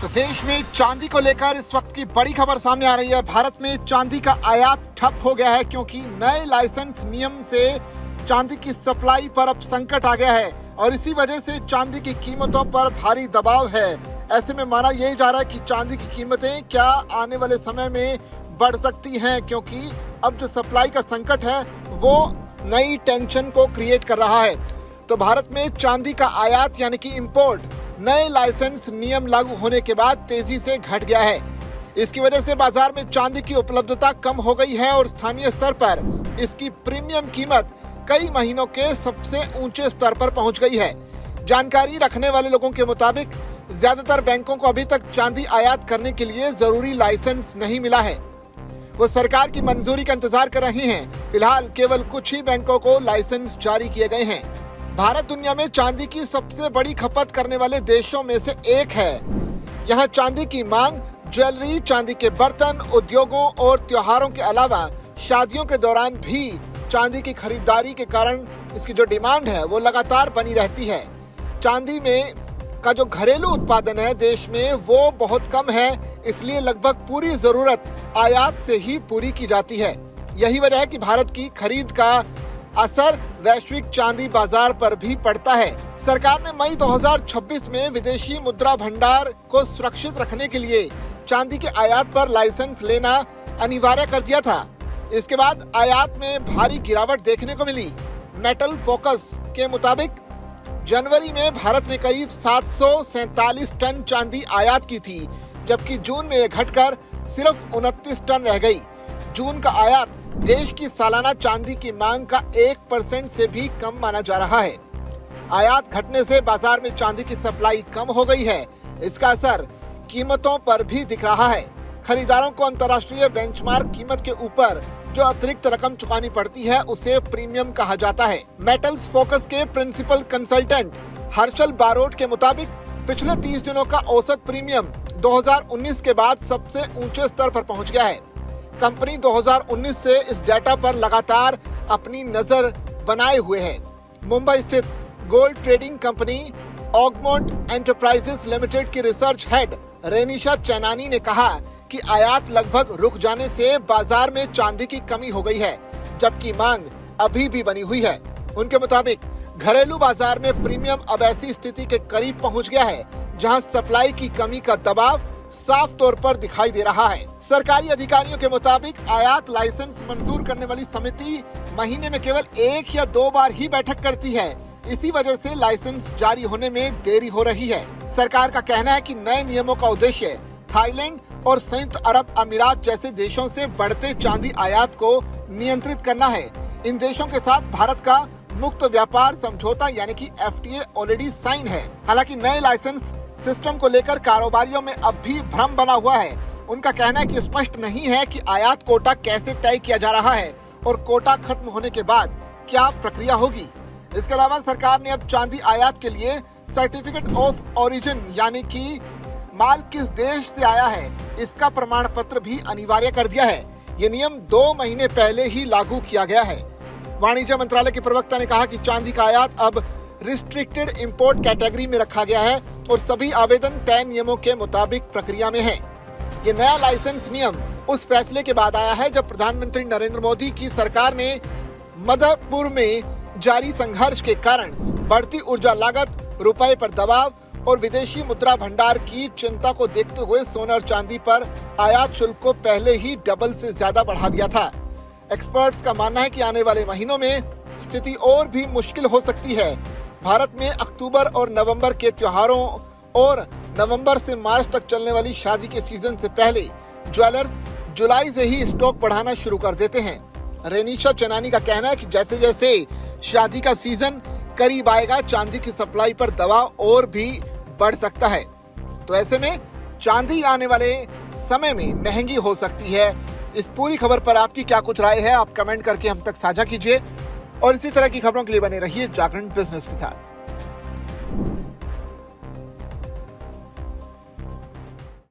तो देश में चांदी को लेकर इस वक्त की बड़ी खबर सामने आ रही है। भारत में चांदी का आयात ठप हो गया है क्योंकि नए लाइसेंस नियम से चांदी की सप्लाई पर अब संकट आ गया है और इसी वजह से चांदी की कीमतों पर भारी दबाव है। ऐसे में माना यही जा रहा है कि चांदी की कीमतें क्या आने वाले समय में बढ़ सकती हैं, क्योंकि अब जो सप्लाई का संकट है वो नई टेंशन को क्रिएट कर रहा है। तो भारत में चांदी का आयात यानी कि इंपोर्ट नए लाइसेंस नियम लागू होने के बाद तेजी से घट गया है। इसकी वजह से बाजार में चांदी की उपलब्धता कम हो गई है और स्थानीय स्तर पर इसकी प्रीमियम कीमत कई महीनों के सबसे ऊंचे स्तर पर पहुंच गई है। जानकारी रखने वाले लोगों के मुताबिक ज्यादातर बैंकों को अभी तक चांदी आयात करने के लिए जरूरी लाइसेंस नहीं मिला है। वो सरकार की मंजूरी का इंतजार कर रही हैं। फिलहाल केवल कुछ ही बैंकों को लाइसेंस जारी किए गए हैं। भारत दुनिया में चांदी की सबसे बड़ी खपत करने वाले देशों में से एक है। यहाँ चांदी की मांग ज्वेलरी, चांदी के बर्तन, उद्योगों और त्योहारों के अलावा शादियों के दौरान भी चांदी की खरीदारी के कारण इसकी जो डिमांड है वो लगातार बनी रहती है। चांदी में का जो घरेलू उत्पादन है देश में वो बहुत कम है, इसलिए लगभग पूरी जरूरत आयात से ही पूरी की जाती है। यही वजह है कि भारत की खरीद का असर वैश्विक चांदी बाजार पर भी पड़ता है। सरकार ने मई 2026 में विदेशी मुद्रा भंडार को सुरक्षित रखने के लिए चांदी के आयात पर लाइसेंस लेना अनिवार्य कर दिया था। इसके बाद आयात में भारी गिरावट देखने को मिली। मेटल फोकस के मुताबिक जनवरी में भारत ने करीब 747 टन चांदी आयात की थी, जबकि जून में यह घटकर सिर्फ 29 टन रह गई। जून का आयात देश की सालाना चांदी की मांग का 1% से भी कम माना जा रहा है। आयात घटने से बाजार में चांदी की सप्लाई कम हो गई है। इसका असर कीमतों पर भी दिख रहा है। खरीदारों को अंतर्राष्ट्रीय बेंचमार्क कीमत के ऊपर जो अतिरिक्त रकम चुकानी पड़ती है उसे प्रीमियम कहा जाता है। मेटल्स फोकस के प्रिंसिपल कंसल्टेंट हर्षल बारोट के मुताबिक पिछले 30 दिनों का औसत प्रीमियम 2019 के बाद सबसे ऊंचे स्तर पर पहुंच गया है। कंपनी 2019 से इस डेटा पर लगातार अपनी नजर बनाए हुए है। मुंबई स्थित gold trading company Augmont enterprises limited की रिसर्च हेड रेनिशा चैनानी ने कहा कि आयात लगभग रुक जाने से बाजार में चांदी की कमी हो गई है, जबकि मांग अभी भी बनी हुई है। उनके मुताबिक घरेलू बाजार में प्रीमियम अब ऐसी स्थिति के करीब पहुंच गया है जहां सप्लाई की कमी का दबाव साफ तौर पर दिखाई दे रहा है। सरकारी अधिकारियों के मुताबिक आयात लाइसेंस मंजूर करने वाली समिति महीने में केवल 1 या 2 बार ही बैठक करती है। इसी वजह से लाइसेंस जारी होने में देरी हो रही है। सरकार का कहना है कि नए नियमों का उद्देश्य थाईलैंड और संयुक्त अरब अमीरात जैसे देशों से बढ़ते चांदी आयात को नियंत्रित करना है। इन देशों के साथ भारत का मुक्त व्यापार समझौता यानी कि FTA ऑलरेडी साइन है। हालांकि नए लाइसेंस सिस्टम को लेकर कारोबारियों में अब भी भ्रम बना हुआ है। उनका कहना है कि स्पष्ट नहीं है कि आयात कोटा कैसे तय किया जा रहा है और कोटा खत्म होने के बाद क्या प्रक्रिया होगी। इसके अलावा सरकार ने अब चांदी आयात के लिए सर्टिफिकेट ऑफ ओरिजिन यानी कि माल किस देश से आया है इसका प्रमाण पत्र भी अनिवार्य कर दिया है। ये नियम 2 महीने पहले ही लागू किया गया है। वाणिज्य मंत्रालय के प्रवक्ता ने कहा कि चांदी का आयात अब रिस्ट्रिक्टेड इंपोर्ट कैटेगरी में रखा गया है और सभी आवेदन तय नियमों के मुताबिक प्रक्रिया में है। ये नया लाइसेंस नियम उस फैसले के बाद आया है जब प्रधानमंत्री नरेंद्र मोदी की सरकार ने मध्यपुर में जारी संघर्ष के कारण बढ़ती ऊर्जा लागत, रुपए पर दबाव और विदेशी मुद्रा भंडार की चिंता को देखते हुए सोना और चांदी पर आयात शुल्क को पहले ही डबल से ज्यादा बढ़ा दिया था। एक्सपर्ट्स का मानना है कि आने वाले महीनों में स्थिति और भी मुश्किल हो सकती है। भारत में अक्टूबर और नवंबर के त्योहारों और नवंबर से मार्च तक चलने वाली शादी के सीजन से पहले ज्वेलर्स जुलाई से ही स्टॉक बढ़ाना शुरू कर देते हैं। रेनिशा चैनानी का कहना है कि जैसे जैसे शादी का सीजन करीब आएगा चांदी की सप्लाई पर दबाव और भी बढ़ सकता है। तो ऐसे में चांदी आने वाले समय में महंगी हो सकती है। इस पूरी खबर पर आपकी क्या कुछ राय है, आप कमेंट करके हम तक साझा कीजिए और इसी तरह की खबरों के लिए बने रहिए जागरण बिजनेस के साथ।